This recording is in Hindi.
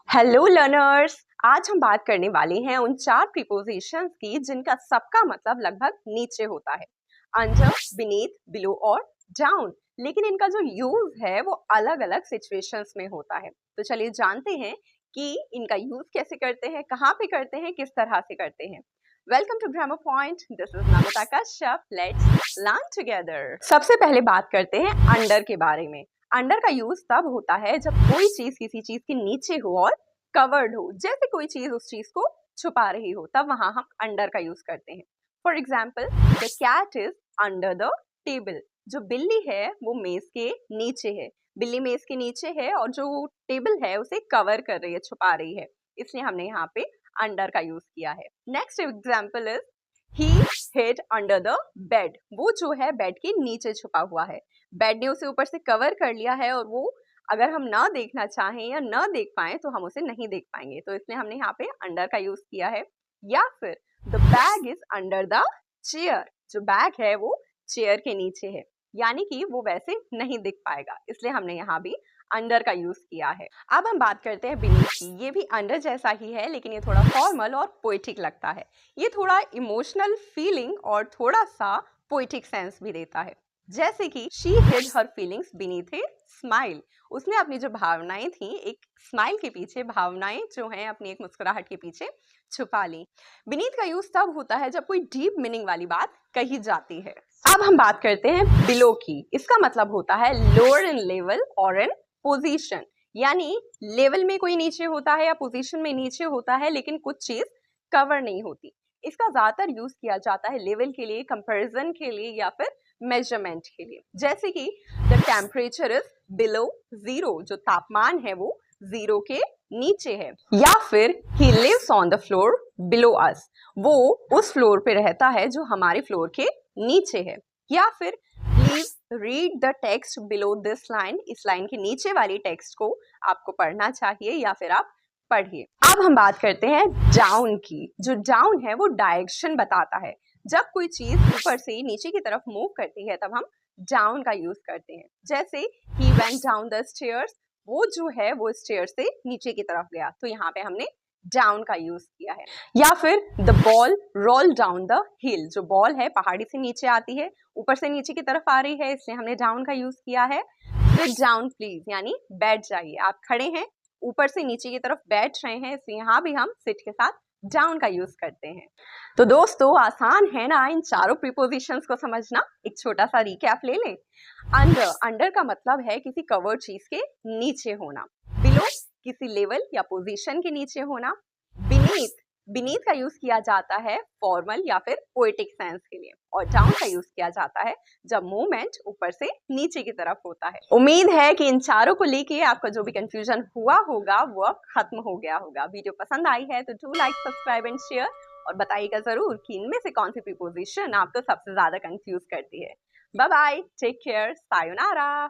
Hello learners. आज हम बात करने वाले हैं उन चार प्रीपोजिशंस की जिनका सबका मतलब लगभग नीचे होता है। अंडर, बीनीथ, बिलो और डाउन। लेकिन इनका जो यूज है वो अलग अलग सिचुएशंस में होता है। तो चलिए जानते हैं कि इनका यूज कैसे करते हैं, कहाँ पे करते हैं, किस तरह से करते हैं। Welcome to grammar point. This is Namita Kashyap. Let's learn together. सबसे पहले बात करते हैं अंडर के बारे में। अंडर का यूज तब होता है जब कोई चीज किसी चीज के नीचे हो और कवर्ड हो, जैसे कोई चीज उस चीज को छुपा रही हो, तब वहां हम अंडर का यूज करते हैं। For example, the cat is under the table. जो बिल्ली है वो मेज के नीचे है। बिल्ली मेज के नीचे है और जो टेबल है उसे कवर कर रही है, छुपा रही है, इसलिए हमने यहाँ पे अंडर का यूज किया है। Next example is he hid under the bed. वो जो है बेड के नीचे छुपा हुआ है। बेड ने उसे ऊपर से कवर कर लिया है और वो अगर हम ना देखना चाहें या ना देख पाए तो हम उसे नहीं देख पाएंगे, तो इसलिए हमने यहाँ पे अंडर का यूज किया है। या फिर the bag is under the chair. जो बैग है वो चेयर के नीचे है, यानी कि वो वैसे नहीं दिख पाएगा, इसलिए हमने यहाँ भी अंडर का यूज किया है। अब हम बात करते हैं बीनीथ की। ये भी अंडर जैसा ही है, लेकिन ये थोड़ा फॉर्मल और पोएटिक लगता है। ये थोड़ा इमोशनल फीलिंग और थोड़ा सा पोएटिक सेंस भी देता है। जैसे कि she hid her feelings beneath a smile. उसने अपनी जो भावनाएं थी एक स्माइल के पीछे, भावनाएं जो हैं अपनी एक मुस्कुराहट के पीछे छुपा ली। बीनीथ का यूज तब होता है जब कोई डीप मीनिंग वाली बात कही जाती है। अब हम बात करते हैं बिलो की। इसका मतलब होता है लोअर इन लेवल और इन पोजीशन, यानी लेवल में कोई नीचे होता है या पोजीशन में नीचे होता है, लेकिन कुछ चीज कवर नहीं होती। इसका ज्यादातर यूज किया जाता है लेवल के लिए, कंपैरिजन के लिए या फिर मेजरमेंट के लिए। जैसे कि the temperature is below zero. जो तापमान है वो जीरो के नीचे है। या फिर he lives on the floor below us. वो उस फ्लोर पे रहता है जो हमारे फ्लोर के नीचे है। या फिर please read the text below this line. इस लाइन के नीचे वाली टेक्स्ट को आपको पढ़ना चाहिए या फिर आप पढ़िए। अब हम बात करते हैं डाउन की। जो डाउन है वो डायरेक्शन बताता है। जब कोई चीज ऊपर से नीचे की तरफ मूव करती है तब हम डाउन का यूज करते हैं। जैसे he went down the stairs. वो जो है वो स्टेयर से नीचे की तरफ गया, तो यहाँ पे हमने डाउन का यूज किया है। या फिर the ball roll down the हिल। जो बॉल है पहाड़ी से नीचे आती है, ऊपर से नीचे की तरफ आ रही है, इसलिए हमने डाउन का यूज किया है। सिट डाउन प्लीज, यानी बैठ जाइए। आप खड़े हैं, ऊपर से नीचे की तरफ बैठ रहे हैं, इसलिए यहाँ भी हम सिट के साथ डाउन का यूज करते हैं। तो दोस्तों, आसान है ना इन चारों प्रीपोजिशंस को समझना। एक छोटा सा रिकैप ले लें। अंडर, अंडर का मतलब है किसी कवर्ड चीज के नीचे होना। बिलो, किसी लेवल या पोजीशन के नीचे होना। बीनीथ, बीनीथ का यूज किया जाता है फॉर्मल या फिर पोएटिक सेंस के लिए। और डाउन का यूज किया जाता है जब मूवमेंट ऊपर से नीचे की तरफ होता है। उम्मीद है कि इन चारों को लेके आपका जो भी कंफ्यूजन हुआ होगा वो अब खत्म हो गया होगा। वीडियो पसंद आई है तो do like, subscribe and share, और बताइएगा जरूर कि इनमें से कौन सी प्रीपोजिशन आपको सबसे ज्यादा कंफ्यूज करती है। Bye bye, take care, sayonara.